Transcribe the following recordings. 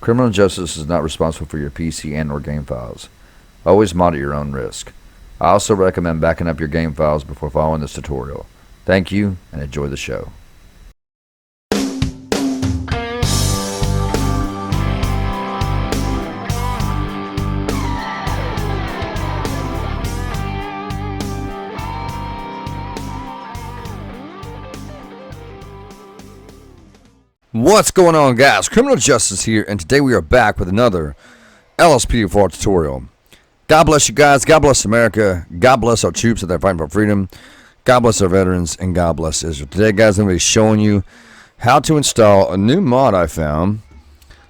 Criminal Justice is not responsible for your PC and or game files. Always mod at your own risk. I also recommend backing up your game files before following this tutorial. Thank you, and enjoy the show. What's going on, guys? Criminal Justice here, and today we are back with another LSPDFR tutorial. God bless you guys, God bless America, God bless our troops that are fighting for freedom, God bless our veterans, and God bless Israel. Today, guys, I'm going to be showing you how to install a new mod I found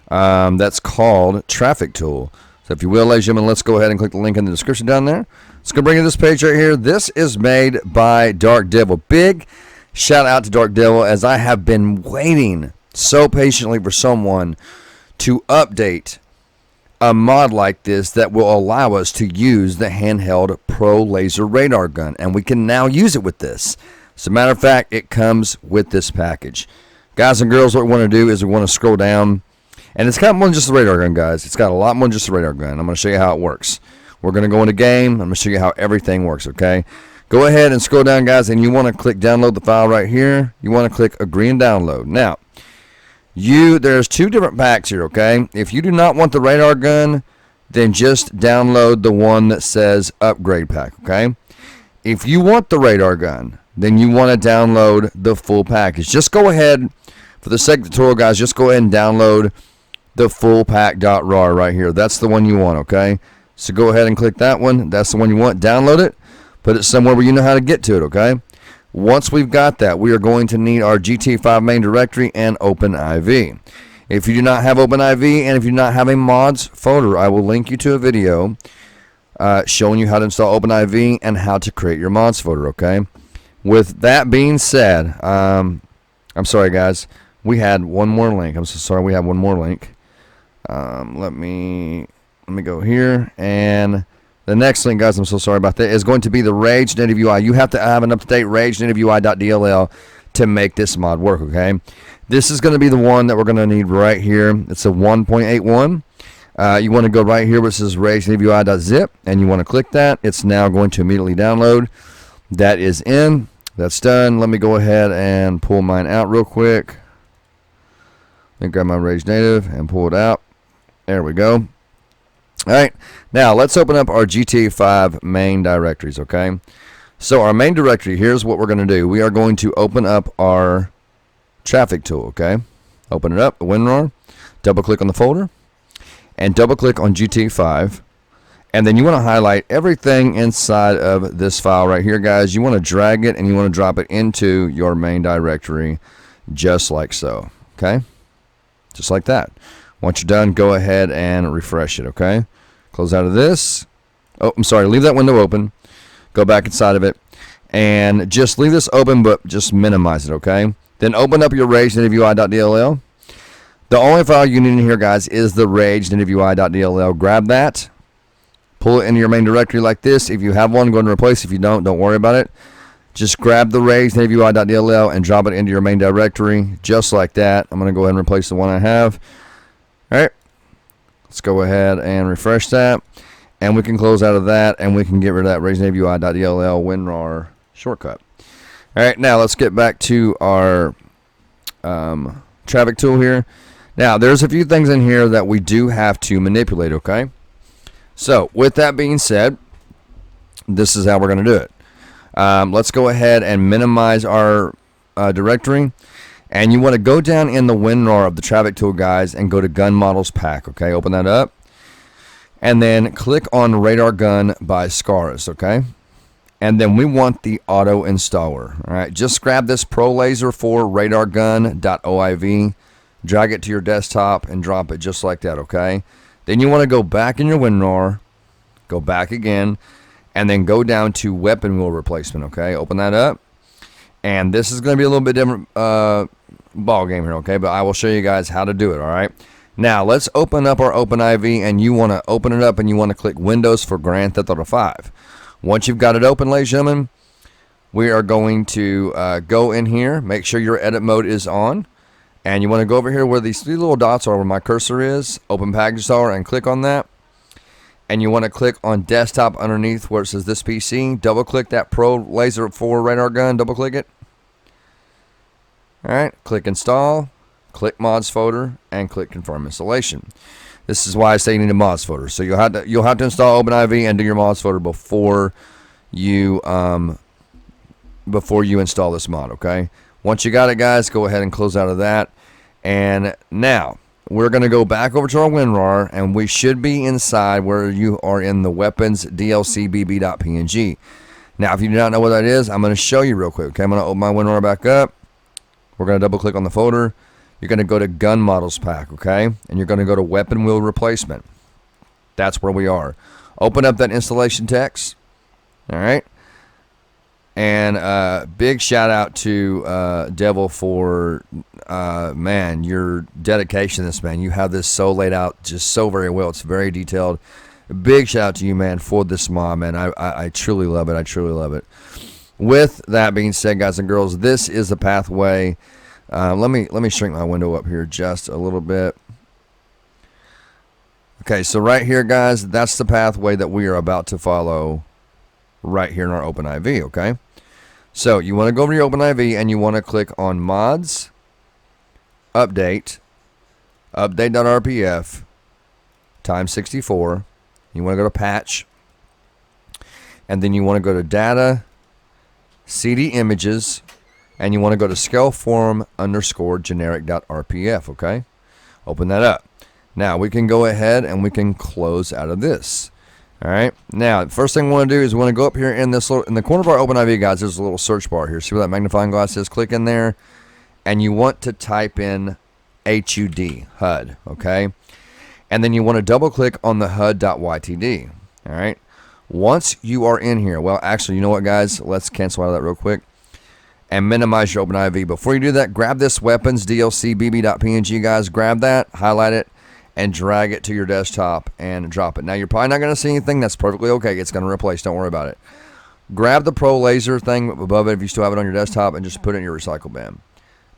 that's called Traffic Tool. So if you will, ladies and gentlemen, let's go ahead and click the link in the description down there. It's going to bring you to this page right here. This is made by Dark Devil. Big shout out to Dark Devil, as I have been waiting so patiently for someone to update a mod like this that will allow us to use the handheld Pro Laser Radar gun, and we can now use it with this. As a matter of fact, it comes with this package. Guys and girls, what we want to do is we want to scroll down, and it's got more than just the radar gun, guys. It's got a lot more than just the radar gun. I'm going to show you how it works. We're going to go into game. I'm going to show you how everything works, okay? Go ahead and scroll down, guys, and you want to click download the file right here. You want to click agree and download. Now, there's two different packs here, okay? If you do not want the radar gun, then just download the one that says upgrade pack, okay? If you want the radar gun, then you want to download the full package. Just go ahead, for the sake of the tutorial, guys, just go ahead and download the full pack.rar right here. That's the one you want, okay? So go ahead and click that one. That's the one you want. Download it. Put it somewhere where you know how to get to it, okay? Once we've got that, we are going to need our GTA5 main directory and OpenIV. If you do not have OpenIV and if you do not have a mods folder, I will link you to a video showing you how to install OpenIV and how to create your mods folder, okay? With that being said, I'm sorry, guys. We had one more link. I'm so sorry. We have one more link. Let me go here, and the next link, guys, I'm so sorry about that, is going to be the RageNativeUI. You have to have an up-to-date RageNativeUI.dll to make this mod work, okay? This is going to be the one that we're going to need right here. It's a 1.81. You want to go right here where it says RageNativeUI.zip, and you want to click that. It's now going to immediately download. That is in. That's done. Let me go ahead and pull mine out real quick. Let me grab my RageNative and pull it out. There we go. All right, now let's open up our GTA5 main directories, okay? So our main directory, here's what we're going to do. We are going to open up our traffic tool, okay? Open it up, the WinRAR, double-click on the folder, and double-click on GTA5, and then you want to highlight everything inside of this file right here, guys. You want to drag it, and you want to drop it into your main directory just like so, okay? Just like that. Once you're done, go ahead and refresh it, okay? Close out of this. Oh, I'm sorry. Leave that window open. Go back inside of it. And just leave this open, but just minimize it, okay? Then open up your RageNativeUI.dll. The only file you need in here, guys, is the RageNativeUI.dll. Grab that. Pull it into your main directory like this. If you have one, go ahead and replace. If you don't worry about it. Just grab the RageNativeUI.dll and drop it into your main directory just like that. I'm going to go ahead and replace the one I have. All right, let's go ahead and refresh that, and we can close out of that, and we can get rid of that RageNativeUI.dll WinRAR shortcut. All right, now let's get back to our traffic tool here. Now, there's a few things in here that we do have to manipulate, okay? So, with that being said, this is how we're going to do it. Let's go ahead and minimize our directory. And you want to go down in the WinRAR of the traffic tool, guys, and go to Gun Models Pack, okay? Open that up. And then click on Radar Gun by Scars, okay? And then we want the auto installer, all right? Just grab this Pro Laser 4 radargun.oiv, drag it to your desktop, and drop it just like that, okay? Then you want to go back in your WinRAR, go back again, and then go down to Weapon Wheel Replacement, okay? Open that up. And this is going to be a little bit different ball game here, okay? But I will show you guys how to do it, all right? Now, let's open up our OpenIV, and you want to open it up, and you want to click Windows for Grand Theft Auto 5. Once you've got it open, ladies and gentlemen, we are going to go in here, make sure your edit mode is on, And you want to go over here where these 3 little dots are, where my cursor is, open package installer, and click on that. And you want to click on desktop underneath where it says this PC. Double click that Pro Laser 4 radar gun. Double click it. Alright, click install, click mods folder, and click confirm installation. This is why I say you need a mods folder. So you'll have to install OpenIV and do your mods folder before you install this mod, okay? Once you got it, guys, go ahead and close out of that. And now we're going to go back over to our WinRAR, and we should be inside where you are in the weapons DLC bb.png. Now, if you do not know what that is, I'm going to show you real quick, okay? I'm going to open my WinRAR back up. We're going to double click on the folder. You're going to go to gun models pack, okay? And you're going to go to weapon wheel replacement. That's where we are. Open up that installation text. All right. And big shout out to Devil for, man, your dedication to this, man. You have this so laid out just so very well. It's very detailed. Big shout out to you, man, for this mod, man. I truly love it. I truly love it. With that being said, guys and girls, this is the pathway. Let me shrink my window up here just a little bit. Okay, so right here, guys, that's the pathway that we are about to follow right here in our OpenIV, okay? So you want to go over to your OpenIV and you want to click on mods, update, update.rpf, times 64. You want to go to patch, and then you want to go to data, CD images, and you want to go to scaleform _ generic.rpf, okay? Open that up. Now we can go ahead and we can close out of this. All right. Now, the first thing we want to do is we want to go up here in this in the corner of our OpenIV, guys. There's a little search bar here. See where that magnifying glass is? Click in there, and you want to type in HUD, okay? And then you want to double click on the HUD.ytd. All right. Once you are in here, well, actually, you know what, guys? Let's cancel out of that real quick and minimize your OpenIV. Before you do that, grab this weapons DLC bb.png, guys. Grab that, highlight it, and drag it to your desktop and drop it. Now, you're probably not going to see anything. That's perfectly okay. It's going to replace. Don't worry about it. Grab the Pro Laser thing above it if you still have it on your desktop and just put it in your recycle bin.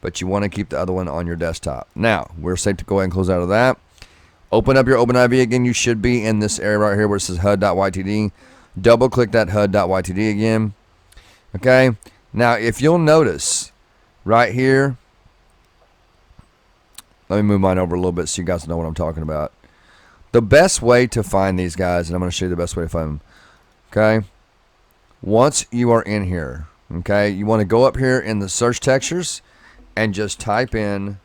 But you want to keep the other one on your desktop. Now, we're safe to go ahead and close out of that. Open up your OpenIV again. You should be in this area right here where it says HUD.ytd. Double-click that HUD.ytd again. Okay? Now, if you'll notice right here, let me move mine over a little bit so you guys know what I'm talking about. The best way to find these guys, and I'm going to show you the best way to find them, okay? Once you are in here, okay, you want to go up here in the search textures and just type in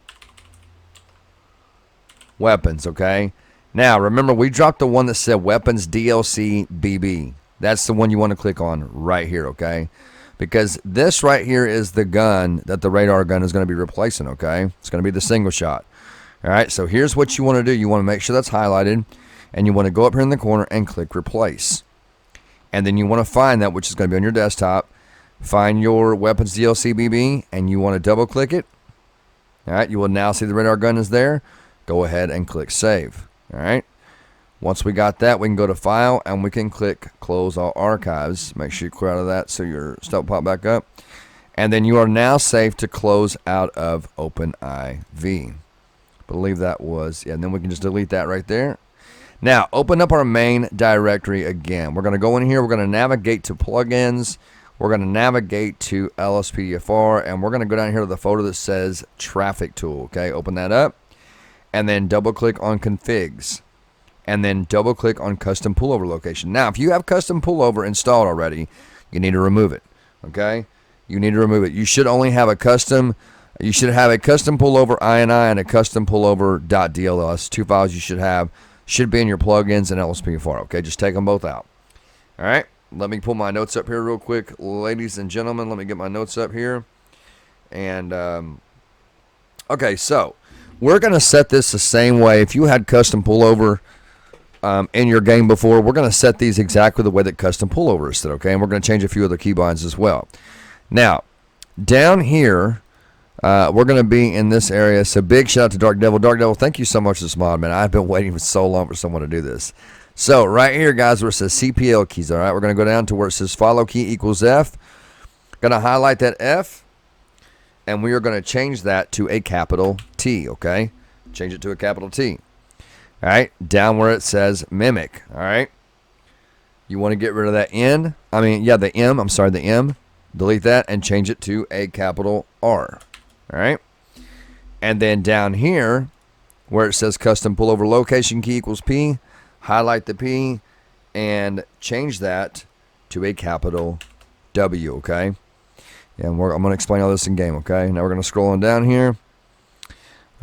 weapons, okay? Now, remember, we dropped the one that said weapons DLC BB. That's the one you want to click on right here, okay? Because this right here is the gun that the radar gun is going to be replacing, okay? It's going to be the single shot. All right, so here's what you want to do. You want to make sure that's highlighted, and you want to go up here in the corner and click replace. And then you want to find that, which is going to be on your desktop. Find your weapons DLC BB, and you want to double click it. All right, you will now see the radar gun is there. Go ahead and click save. All right. Once we got that, we can go to file and we can click close all archives. Make sure you clear out of that so your stuff will pop back up. And then you are now safe to close out of OpenIV. Believe that was, yeah, and then we can just delete that right there. Now, open up our main directory again. We're going to go in here. We're going to navigate to plugins. We're going to navigate to LSPDFR, and we're going to go down here to the folder that says traffic tool. Okay, open that up, and then double click on configs, and then double click on custom pullover location. Now, if you have custom pullover installed already, you need to remove it. Okay, you need to remove it. You should only have a custom. You should have a custom pullover INI and a custom pullover.dll. That's 2 files you should have. Should be in your plugins and LSPDFR. Okay, just take them both out. All right, let me pull my notes up here real quick, ladies and gentlemen. Let me get my notes up here. And okay, so we're gonna set this the same way. If you had custom pullover in your game before, we're gonna set these exactly the way that custom pullover is set. Okay, and we're gonna change a few other keybinds as well. Now, down here. We're going to be in this area, so big shout out to Dark Devil. Dark Devil, thank you so much for this mod, man. I've been waiting for so long for someone to do this. So right here, guys, where it says CPL keys, all right, we're going to go down to where it says follow key equals F. Going to highlight that F, and we are going to change that to a capital T, okay? Change it to a capital T. All right, down where it says mimic, all right? You want to get rid of that the M, I'm sorry, the M. Delete that and change it to a capital R, all right? And then down here, where it says custom pullover location key equals P, highlight the P and change that to a capital W, okay? And I'm going to explain all this in game, okay? Now we're going to scroll on down here.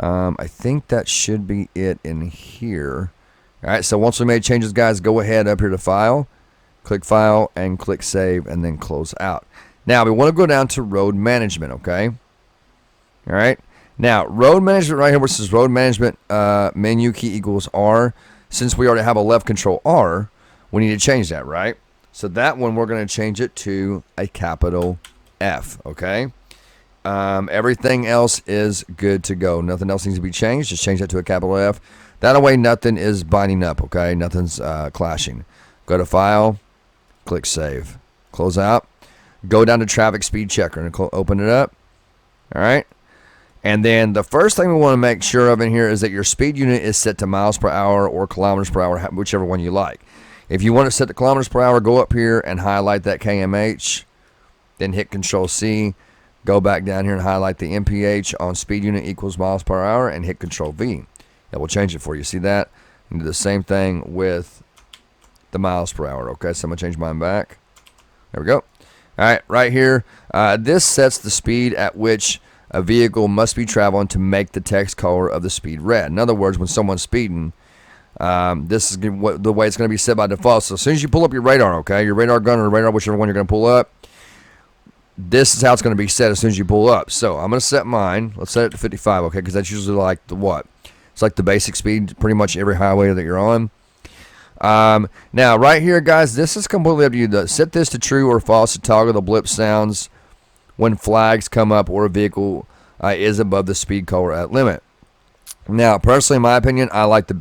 I think that should be it in here. All right, so once we made changes, guys, go ahead up here to File, click File, and click Save, and then close out. Now, we want to go down to Road Management, okay? All right. Now, Road Management right here, where it says Road Management menu key equals R. Since we already have a left control R, we need to change that, right? So that one, we're going to change it to a capital F, okay? Everything else is good to go. Nothing else needs to be changed. Just change that to a capital F. That way, nothing is binding up, okay? Nothing's clashing. Go to File, click Save, close out. Go down to Traffic Speed Checker and open it up, all right? And then the first thing we want to make sure of in here is that your speed unit is set to miles per hour or kilometers per hour, whichever one you like. If you want it set to kilometers per hour, go up here and highlight that KMH, then hit Control C. Go back down here and highlight the MPH on speed unit equals miles per hour and hit Control V. That will change it for you. See that? And do the same thing with the miles per hour. Okay, so I'm going to change mine back. There we go. All right, right here, this sets the speed at which a vehicle must be traveling to make the text color of the speed red. In other words, when someone's speeding, this is the way it's going to be set by default. So as soon as you pull up your radar, okay, your radar gun or radar, whichever one you're going to pull up, this is how it's going to be set as soon as you pull up. So I'm going to set mine. Let's set it to 55, okay, because that's usually like the what? It's like the basic speed, pretty much every highway that you're on. Now, right here, guys, this is completely up to you. Set this to true or false to toggle the blip sounds when flags come up or a vehicle is above the speed color at limit. Now, personally, in my opinion, I like the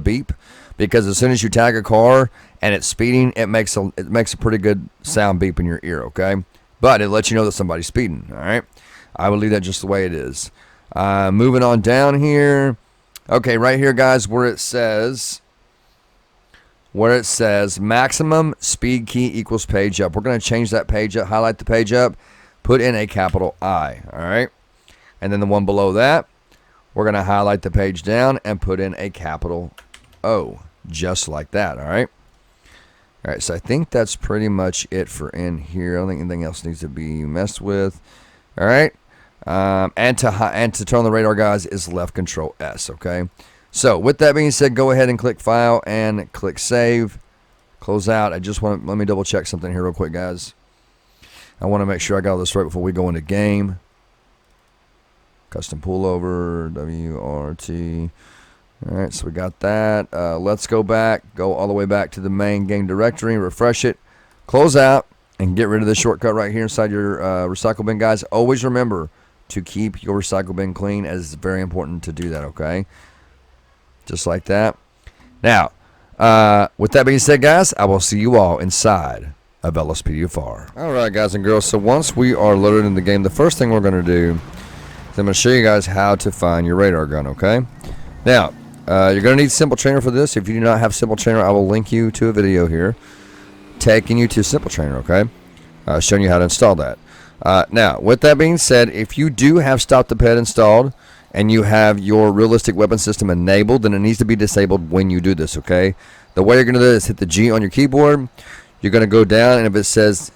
beep, because as soon as you tag a car and it's speeding, it makes a pretty good sound beep in your ear, okay? But it lets you know that somebody's speeding, all right? I will leave that just the way it is. Moving on down here. Okay, right here, guys, where it says maximum speed key equals page up. We're going to change that page up, highlight the page up, put in a capital I, all right? And then the one below that, we're going to highlight the page down and put in a capital O, just like that, all right? All right, so I think that's pretty much it for in here. I don't think anything else needs to be messed with, all right? And to turn on the radar, guys, is left control S, okay? So with that being said, go ahead and click File and click Save, close out. Let me double check something here real quick, guys. I want to make sure I got all this right before we go into game. Custom pullover, WRT. All right, so we got that. Let's go all the way back to the main game directory, refresh it, close out, and get rid of this shortcut right here inside your recycle bin, guys. Always remember to keep your recycle bin clean, as it's very important to do that, okay? Just like that. Now, with that being said, guys, I will see you all inside of LSPDFR. All right, guys and girls, so once we are loaded in the game, the first thing we're going to do is I'm going to show you guys how to find your radar gun, okay? Now, you're going to need Simple Trainer for this. If you do not have Simple Trainer, I will link you to a video here taking you to Simple Trainer, okay? Showing you how to install that. Now, with that being said, if you do have Stop the Pet installed and you have your realistic weapon system enabled, then it needs to be disabled when you do this, okay? The way you're going to do this is hit the G on your keyboard. You're going to go down, and if it says,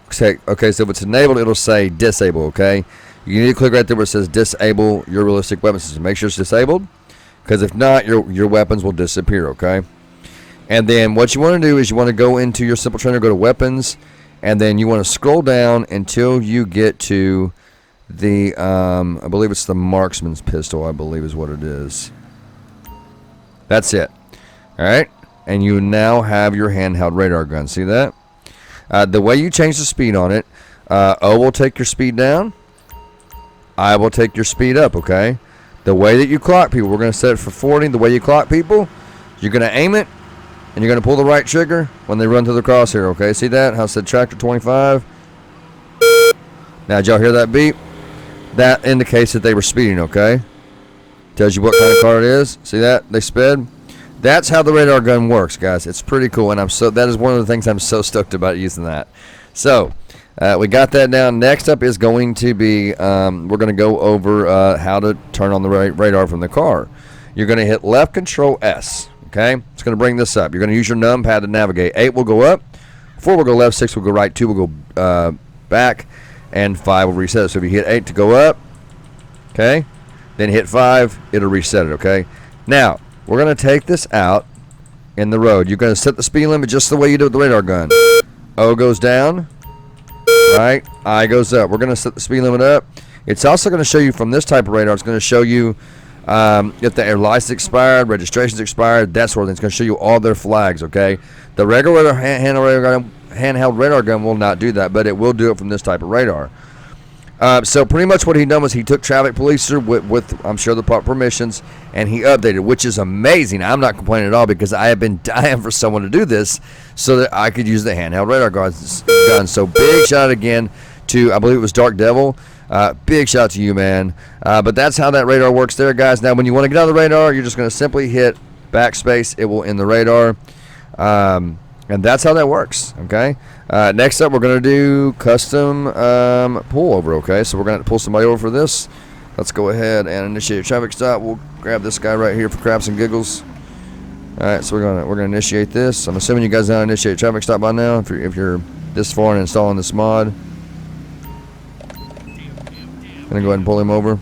okay, so if it's enabled, it'll say disable, okay? You need to click right there where it says disable your realistic weapon system. Make sure it's disabled, because if not, your weapons will disappear, okay? And then what you want to do is you want to go into your Simple Trainer, go to Weapons, and then you want to scroll down until you get to the, I believe it's the Marksman's Pistol, I believe is what it is. That's it. All right? And you now have your handheld radar gun. See that? The way you change the speed on it, O will take your speed down. I will take your speed up, okay? The way that you clock people, we're going to set it for 40. The way you clock people, you're going to aim it, and you're going to pull the right trigger when they run through the crosshair, okay? See that? How it said tractor 25? Now, did y'all hear that beep? That indicates that they were speeding, okay? Tells you what kind of car it is. See that? They sped. That's how the radar gun works, guys. It's pretty cool, and that is one of the things I'm so stoked about using that. So, we got that down. Next up is going to be, we're going to go over how to turn on the radar from the car. You're going to hit left Control S, okay? It's going to bring this up. You're going to use your numpad to navigate. 8 will go up, 4 will go left, 6 will go right, 2 will go back, and 5 will reset it. So if you hit 8 to go up, okay, then hit 5, it'll reset it, okay? Now, we're going to take this out in the road. You're going to set the speed limit just the way you do with the radar gun. O goes down, right? I goes up. We're going to set the speed limit up. It's also going to show you from this type of radar, it's going to show you if the license expired, registration's expired, that sort of thing. It's going to show you all their flags, okay? The regular handheld radar gun will not do that, but it will do it from this type of radar. So pretty much what he done was he took traffic policer with I'm sure the proper permissions, and he updated, which is amazing. I'm not complaining at all because I have been dying for someone to do this so that I could use the handheld radar gun. So big shout out again to, I believe it was Dark Devil. Big shout out to you, man. But that's how that radar works there, guys. Now when you want to get out of the radar, you're just going to simply hit backspace. It will end the radar. And that's how that works, okay? Next up, we're going to do custom pull over, okay? So we're going to pull somebody over for this. Let's go ahead and initiate a traffic stop. We'll grab this guy right here for craps and giggles. All right, so we're gonna initiate this. I'm assuming you guys know how to initiate a traffic stop by now if you're this far in installing this mod. Gonna go ahead and pull him over.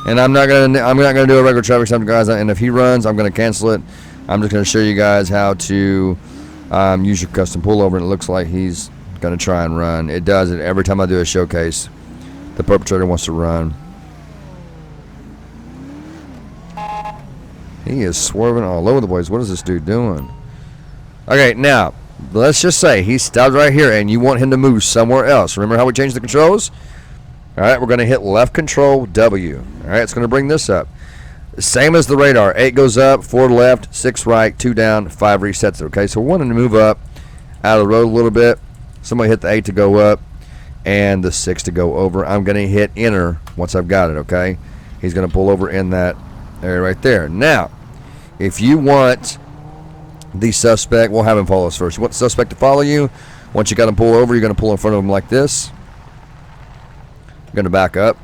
And I'm not gonna do a regular traffic stop, guys. And if he runs, I'm gonna cancel it. I'm just going to show you guys how to use your custom pullover, and it looks like he's going to try and run. It does it every time I do a showcase. The perpetrator wants to run. He is swerving all over the place. What is this dude doing? Okay, now, let's just say he stopped right here, and you want him to move somewhere else. Remember how we changed the controls? All right, we're going to hit left Control W. All right, it's going to bring this up. Same as the radar. 8 goes up, 4 left, 6 right, 2 down, 5 resets it. Okay, so we're wanting to move up out of the road a little bit. Somebody hit the 8 to go up and the 6 to go over. I'm going to hit enter once I've got it, okay? He's going to pull over in that area right there. Now, if you want the suspect, we'll have him follow us first. You want the suspect to follow you. Once you got him pull over, you're going to pull in front of him like this. You're going to back up.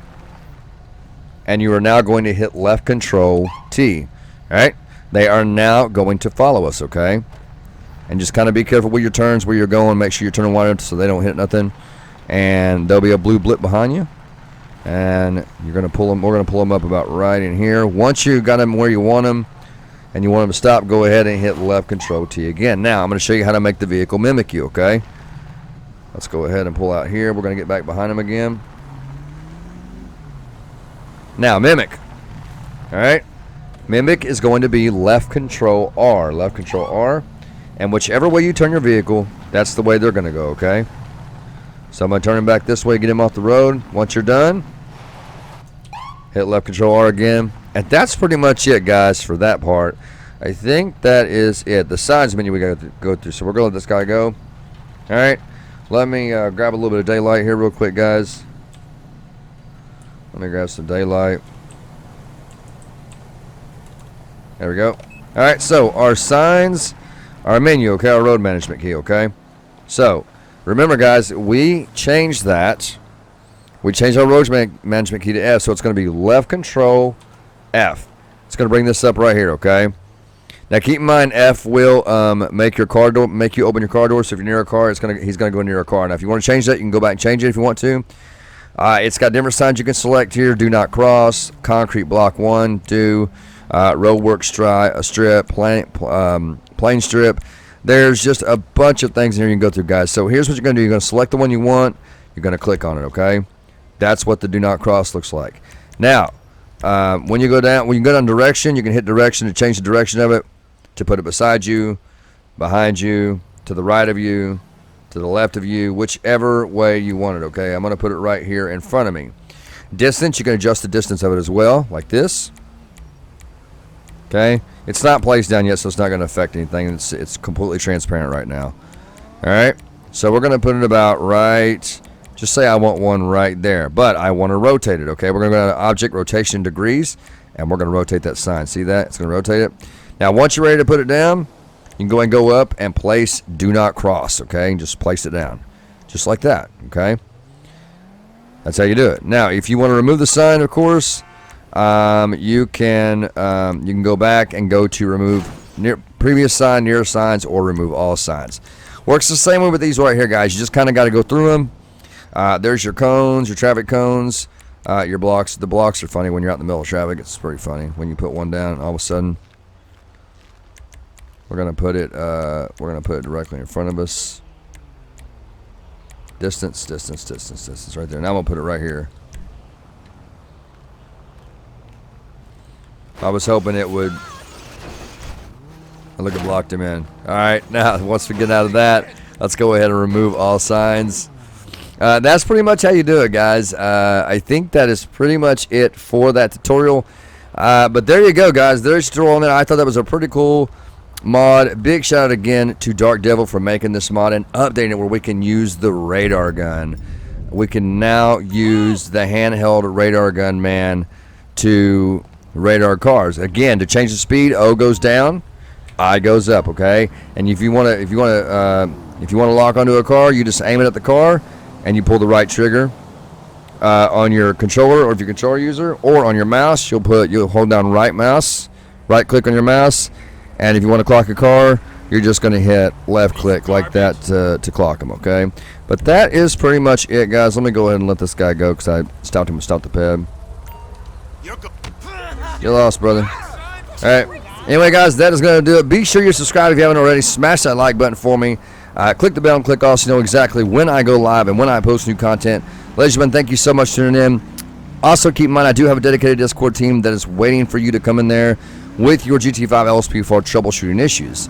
And you are now going to hit left Control T. All right? They are now going to follow us, okay? And just kind of be careful with your turns, where you're going. Make sure you're turning wide so they don't hit nothing. And there'll be a blue blip behind you. And you're going to pull them. We're going to pull them up about right in here. Once you got them where you want them, and you want them to stop, go ahead and hit left Control T again. Now I'm going to show you how to make the vehicle mimic you, okay? Let's go ahead and pull out here. We're going to get back behind them again. Now, mimic. All right? Mimic is going to be left Control R. Left Control R. And whichever way you turn your vehicle, that's the way they're going to go, okay? So I'm going to turn him back this way, get him off the road. Once you're done, hit left Control R again. And that's pretty much it, guys, for that part. I think that is it. The sides menu we got to go through. So we're going to let this guy go. All right? Let me grab a little bit of daylight here real quick, guys. Let me grab some daylight. There we go. All right, so our signs, our menu, okay, our road management key, okay? So, remember, guys, we changed that. We changed our road management key to F, so it's going to be left Control F. It's going to bring this up right here, okay? Now, keep in mind, F will make you open your car door. So if you're near a car, he's going to go near a car. Now, if you want to change that, you can go back and change it if you want to. It's got different signs you can select here. Do not cross, concrete block 1, do, roadwork strip, plane strip. There's just a bunch of things here you can go through, guys. So here's what you're going to do. You're going to select the one you want. You're going to click on it, okay? That's what the do not cross looks like. Now, when you go down direction, you can hit direction to change the direction of it, to put it beside you, behind you, to the right of you, to the left of you, whichever way you want it, okay? I'm going to put it right here in front of me. Distance, you can adjust the distance of it as well, like this. Okay? It's not placed down yet, so it's not going to affect anything. It's completely transparent right now. All right? So we're going to put it about right, just say I want one right there, but I want to rotate it, okay? We're going to go to object rotation degrees, and we're going to rotate that sign. See that? It's going to rotate it. Now, once you're ready to put it down, you can go ahead and go up and place do not cross, okay? And just place it down, just like that, okay? That's how you do it. Now, if you want to remove the sign, of course, you can go back and go to remove previous sign, near signs, or remove all signs. Works the same way with these right here, guys. You just kind of got to go through them. There's your cones, your traffic cones, your blocks. The blocks are funny when you're out in the middle of traffic. It's pretty funny when you put one down. All of a sudden, we're gonna put it directly in front of us. Distance, distance, distance, distance, right there. Now I'm gonna put it right here. I was hoping it would. Look, it blocked him in. All right, now once we get out of that, let's go ahead and remove all signs. That's pretty much how you do it, guys. I think that is pretty much it for that tutorial. But there you go, guys. There's the tutorial on it. I thought that was a pretty cool mod. Big shout out again to Dark Devil for making this mod and updating it where we can use the radar gun. We can now use the handheld radar gun, man, to radar cars. Again, to change the speed, O goes down, I goes up, okay? And if you want to lock onto a car, you just aim it at the car and you pull the right trigger on your controller, or if you're a controller user, or on your mouse, you'll hold down right click on your mouse, and if you want to clock a car, you're just going to hit left click like that to clock them, okay? But that is pretty much it, guys. Let me go ahead and let this guy go because I stopped him and stopped the ped. You're lost, brother. All right. Anyway, guys, that is going to do it. Be sure you're subscribed if you haven't already. Smash that like button for me. Click the bell and click all so you know exactly when I go live and when I post new content. Ladies and gentlemen, thank you so much for tuning in. Also, keep in mind, I do have a dedicated Discord team that is waiting for you to come in there with your GT5 LSPDFR troubleshooting issues.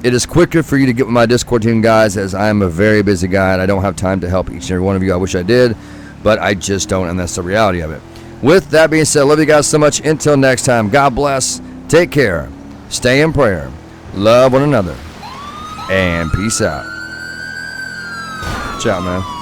It is quicker for you to get with my Discord team, guys, as I am a very busy guy and I don't have time to help each and every one of you. I wish I did, but I just don't, and that's the reality of it. With that being said, I love you guys so much. Until next time, God bless. Take care, stay in prayer, love one another, and peace out. Ciao, man.